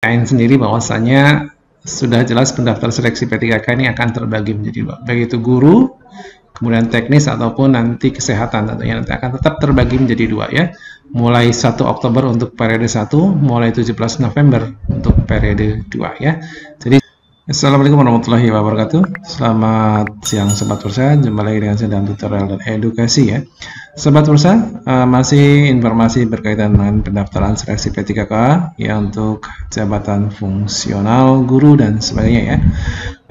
BKN sendiri bahwasanya sudah jelas pendaftar seleksi P3K ini akan terbagi menjadi dua, baik itu guru, kemudian teknis ataupun nanti kesehatan, tentunya nanti akan tetap terbagi menjadi dua ya. Mulai 1 Oktober untuk periode 1, mulai 17 November untuk periode 2 ya. Jadi Assalamualaikum warahmatullahi wabarakatuh. Selamat siang Sobat Bursa, jumpa lagi dengan saya dalam tutorial dan edukasi ya. Sobat Bursa, masih informasi berkaitan dengan pendaftaran seleksi P3K ya untuk jabatan fungsional, guru dan sebagainya ya.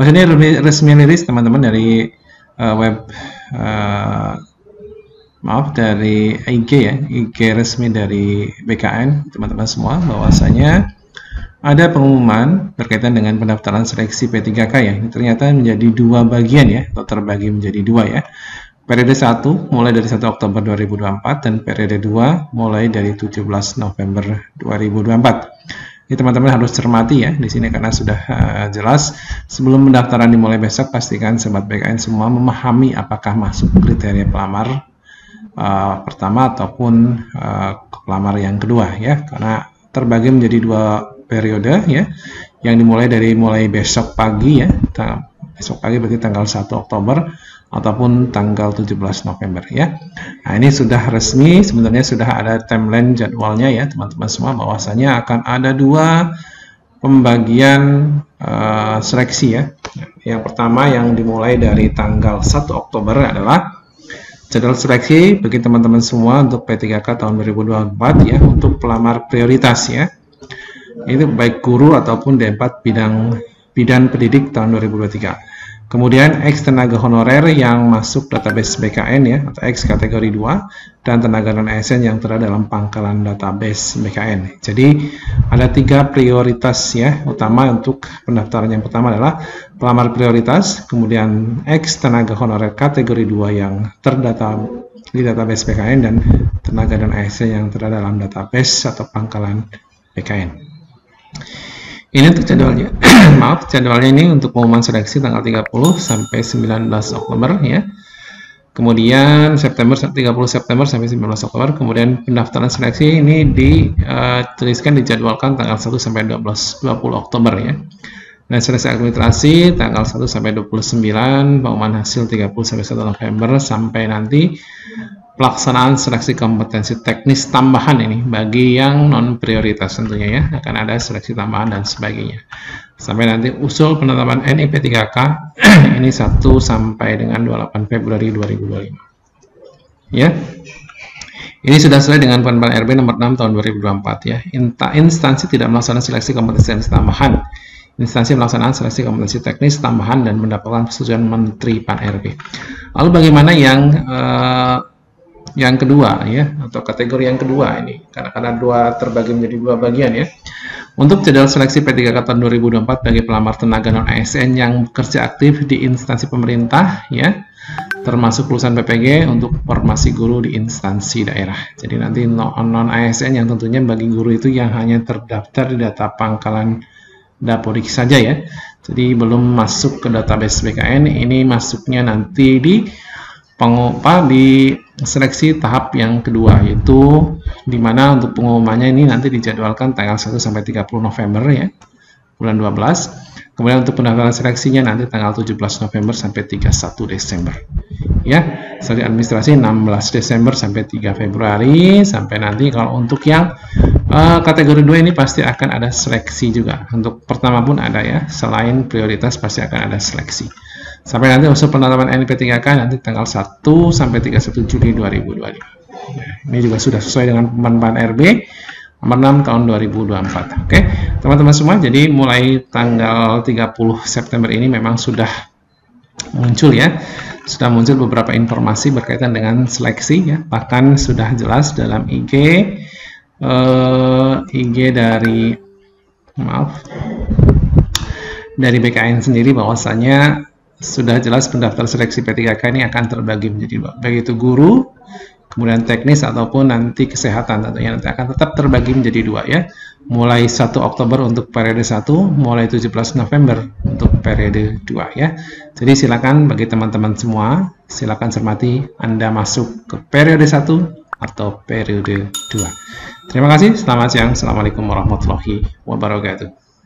Maksudnya resmi rilis teman-teman dari web dari IG ya, IG resmi dari BKN teman-teman semua, bahwasanya ada pengumuman berkaitan dengan pendaftaran seleksi P3K ya. Ini ternyata menjadi dua bagian ya, atau terbagi menjadi dua ya. Periode 1 mulai dari 1 Oktober 2024 dan periode 2 mulai dari 17 November 2024. Ini teman-teman harus cermati ya di sini karena sudah jelas. Sebelum pendaftaran dimulai besok, pastikan sobat BKN semua memahami apakah masuk kriteria pelamar pertama ataupun pelamar yang kedua ya, karena terbagi menjadi dua periode ya, yang dimulai dari besok pagi ya, besok pagi berarti tanggal 1 Oktober ataupun tanggal 17 November ya. Nah, ini sudah resmi, sebenarnya sudah ada timeline jadwalnya ya teman-teman semua, bahwasanya akan ada dua pembagian seleksi ya. Yang pertama yang dimulai dari tanggal 1 Oktober adalah jadwal seleksi bagi teman-teman semua untuk P3K tahun 2024 ya, untuk pelamar prioritas ya. Itu baik guru ataupun D4 bidan pendidik tahun 2023. Kemudian X tenaga honorer yang masuk database BKN ya, atau X kategori 2, dan tenaga non ASN yang terada dalam pangkalan database BKN. Jadi ada 3 prioritas ya utama untuk pendaftaran. Yang pertama adalah pelamar prioritas, kemudian X tenaga honorer kategori 2 yang terdata di database BKN, dan tenaga non ASN yang terada dalam database atau pangkalan BKN. Ini untuk jadwalnya. Maaf, jadwalnya ini untuk pengumuman seleksi tanggal 30 sampai 19 Oktober ya. Kemudian 30 September sampai 19 Oktober. Kemudian pendaftaran seleksi ini dituliskan dijadwalkan tanggal 1 sampai 20 Oktober ya. Dan seleksi administrasi tanggal 1 sampai 29, pengumuman hasil 30 sampai 1 November, sampai nanti pelaksanaan seleksi kompetensi teknis tambahan ini bagi yang non prioritas tentunya ya, akan ada seleksi tambahan dan sebagainya. Sampai nanti usul penetapan NIP3K ini 1 sampai dengan 28 Februari 2025. Ya. Ini sudah sesuai dengan Penetapan RB nomor 6 tahun 2024 ya. Instansi tidak melaksanakan seleksi kompetensi tambahan. Instansi melaksanakan seleksi kompetensi teknis tambahan dan mendapatkan persetujuan Menteri Pan-RB. Lalu bagaimana yang kedua ya, atau kategori yang kedua ini, karena terbagi menjadi dua bagian ya. Untuk jadwal seleksi P3K tahun 2024 bagi pelamar tenaga non ASN yang bekerja aktif di instansi pemerintah ya, termasuk lulusan PPG untuk formasi guru di instansi daerah. Jadi nanti non ASN yang tentunya bagi guru itu yang hanya terdaftar di data pangkalan Dapodik saja ya. Jadi belum masuk ke database BKN, ini masuknya nanti di seleksi tahap yang kedua, yaitu dimana untuk pengumumannya ini nanti dijadwalkan tanggal 1 sampai 30 November ya, bulan 12. Kemudian untuk pendaftaran seleksinya nanti tanggal 17 November sampai 31 Desember ya. Seleksi administrasi 16 Desember sampai 3 Februari, sampai nanti kalau untuk yang kategori 2 ini pasti akan ada seleksi juga. Untuk pertama pun ada ya, selain prioritas pasti akan ada seleksi. Sampai nanti usul penetapan NIP3K nanti tanggal 1 sampai 31 Juli 2025. Nah, ini juga sudah sesuai dengan Penetapan RB nomor 6 tahun 2024. Oke, teman-teman semua, jadi mulai tanggal 30 September ini memang sudah muncul ya. Sudah muncul beberapa informasi berkaitan dengan seleksi ya. Bahkan sudah jelas dalam IG dari BKN sendiri, bahwasanya sudah jelas pendaftar seleksi P3K ini akan terbagi menjadi dua, baik itu guru, kemudian teknis ataupun nanti kesehatan, tentunya nanti akan tetap terbagi menjadi dua ya. Mulai 1 Oktober untuk periode 1, mulai 17 November untuk periode 2 ya. Jadi silakan bagi teman-teman semua, silakan cermati Anda masuk ke periode 1 atau periode 2. Terima kasih, selamat siang, assalamualaikum warahmatullahi wabarakatuh.